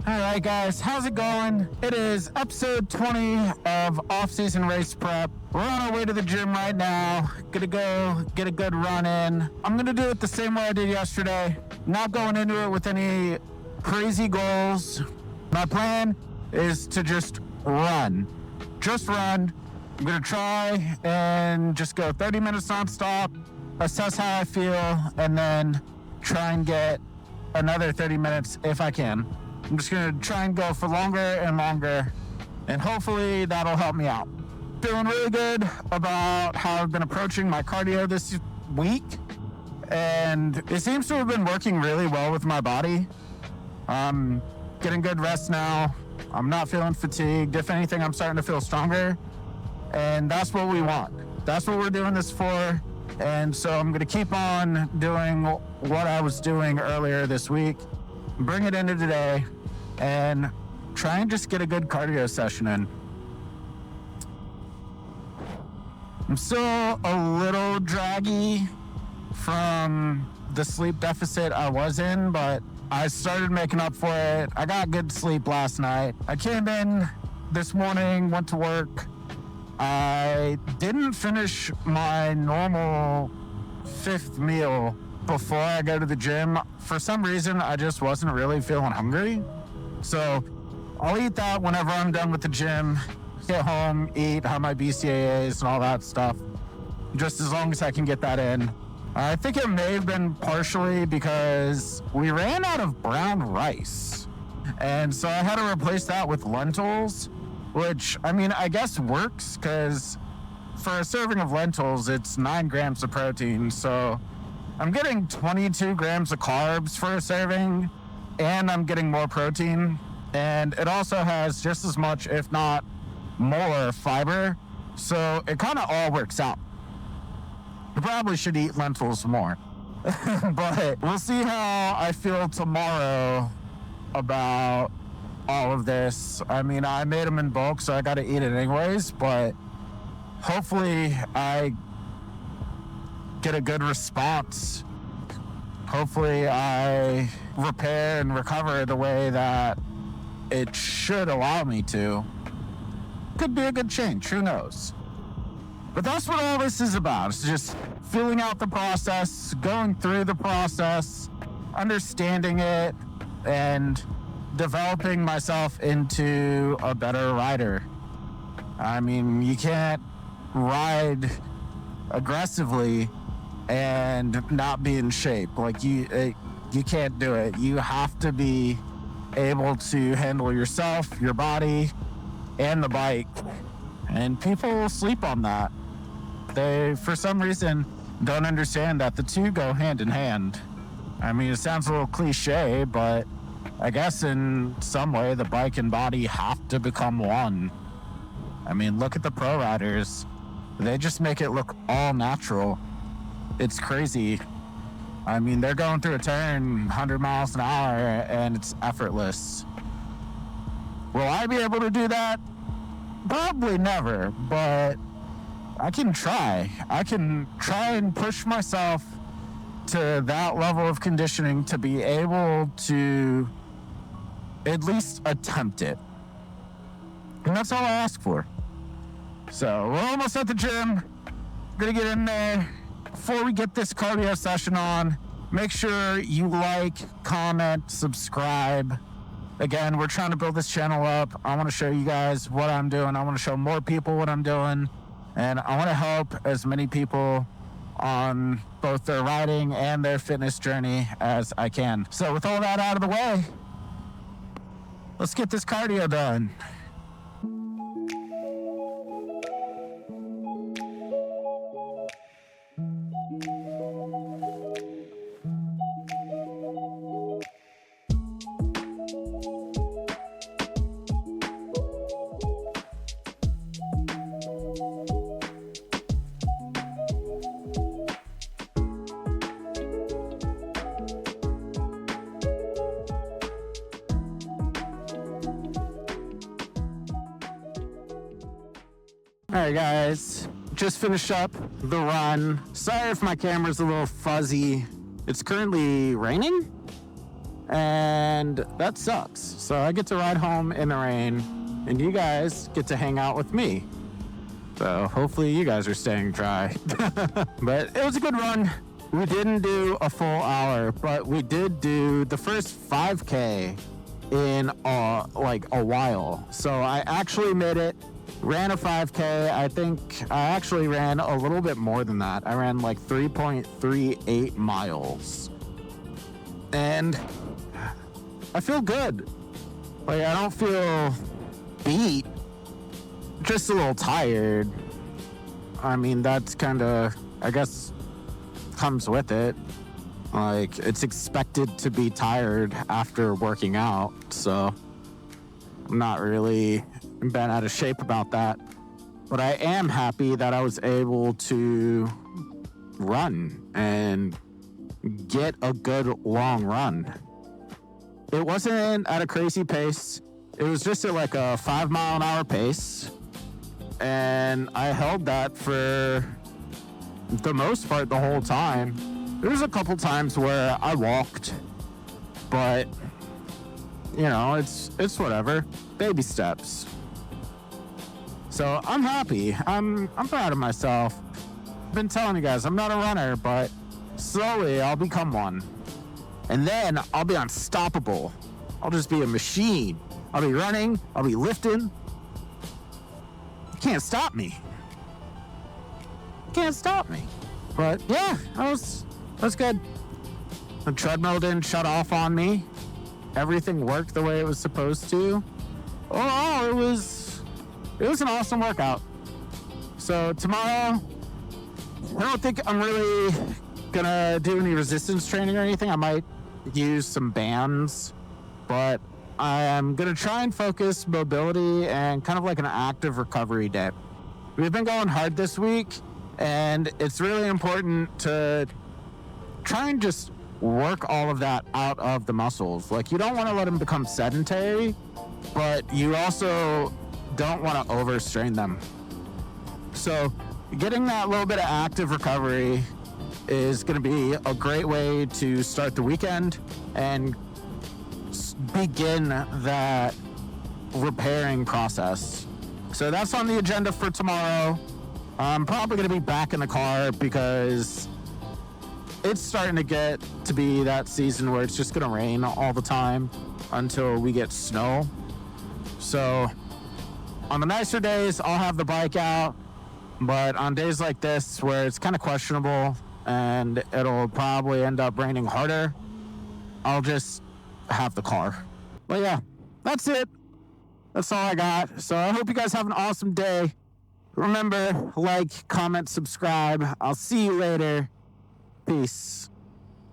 All right, guys, how's it going? It is episode 20 of off-season race prep. We're on our way to the gym right now. Gonna go get a good run in. I'm gonna do it the same way I did yesterday. Not going into it with any crazy goals. My plan is to just run. Just run. I'm gonna try and just go 30 minutes nonstop, assess how I feel, and then try and get another 30 minutes if I can. I'm just gonna try and go for longer and longer, and hopefully that'll help me out. Feeling really good about how I've been approaching my cardio this week, and it seems to have been working really well with my body. I'm getting good rest now. I'm not feeling fatigued. If anything, I'm starting to feel stronger, and that's what we want. That's what we're doing this for, and so I'm gonna keep on doing what I was doing earlier this week, bring it into today, and try and just get a good cardio session in. I'm still a little draggy from the sleep deficit I was in, but I started making up for it. I got good sleep last night. I came in this morning, went to work. I didn't finish my normal 5th meal before I go to the gym. For some reason, I just wasn't really feeling hungry. So I'll eat that whenever I'm done with the gym, get home, eat, have my BCAAs and all that stuff, just as long as I can get that in. I think it may have been partially because we ran out of brown rice. And so I had to replace that with lentils, which, I mean, I guess works because for a serving of lentils, it's 9 grams of protein. So I'm getting 22 grams of carbs for a serving, and I'm getting more protein. And it also has just as much, if not more, fiber. So it kind of all works out. I probably should eat lentils more. But we'll see how I feel tomorrow about all of this. I mean, I made them in bulk, so I got to eat it anyways. But hopefully I get a good response. Hopefully I repair and recover the way that it should allow me to. Could be a good change, who knows? But that's what all this is about. It's just feeling out the process, going through the process, understanding it, and developing myself into a better rider. I mean, you can't ride aggressively and not be in shape. Like, you can't do it. You have to be able to handle yourself, your body, and the bike. And people sleep on that. They, for some reason, don't understand that the two go hand in hand. I mean, it sounds a little cliche, but I guess in some way the bike and body have to become one. I mean, look at the pro riders. They just make it look all natural. It's crazy. I mean, they're going through a turn 100 miles an hour and it's effortless. Will I be able to do that? Probably never, but I can try. I can try and push myself to that level of conditioning to be able to at least attempt it. And that's all I ask for. So we're almost at the gym. Gonna get in there. Before we get this cardio session on, make sure you like, comment, subscribe. Again, we're trying to build this channel up. I want to show you guys what I'm doing. I want to show more people what I'm doing. And I want to help as many people on both their riding and their fitness journey as I can. So with all that out of the way, let's get this cardio done. Alright guys, just finished up the run. Sorry if my camera's a little fuzzy. It's currently raining, and that sucks. So I get to ride home in the rain, and you guys get to hang out with me. So hopefully you guys are staying dry. But it was a good run. We didn't do a full hour, but we did do the first 5K in a while. So I actually made it, ran a 5K. I think I actually ran a little bit more than that. I ran like 3.38 miles. And I feel good. Like, I don't feel beat, just a little tired. I mean, that's kind of, I guess, comes with it. Like, it's expected to be tired after working out, so I'm not really bent out of shape about that. But I am happy that I was able to run and get a good long run. It wasn't at a crazy pace. It was just at like a 5 mile an hour pace. And I held that for the most part the whole time. There was a couple times where I walked, but you know, it's whatever. Baby steps. So I'm happy. I'm proud of myself. I've been telling you guys I'm not a runner, but slowly I'll become one. And then I'll be unstoppable. I'll just be a machine. I'll be running, I'll be lifting. You can't stop me. You can't stop me. But yeah, that was good. The treadmill didn't shut off on me. Everything worked the way it was supposed to. Oh, it was an awesome workout. So tomorrow, I don't think I'm really gonna do any resistance training or anything. I might use some bands, but I am gonna try and focus mobility and kind of like an active recovery day. We've been going hard this week, and it's really important to try and just work all of that out of the muscles. Like, you don't want to let them become sedentary, but you also don't want to overstrain them. So getting that little bit of active recovery is going to be a great way to start the weekend and begin that repairing process. So that's on the agenda for tomorrow. I'm probably going to be back in the car because it's starting to get to be that season where it's just going to rain all the time until we get snow. So on the nicer days, I'll have the bike out. But on days like this where it's kind of questionable and it'll probably end up raining harder, I'll just have the car. But yeah, that's it. That's all I got. So I hope you guys have an awesome day. Remember, like, comment, subscribe. I'll see you later. Peace.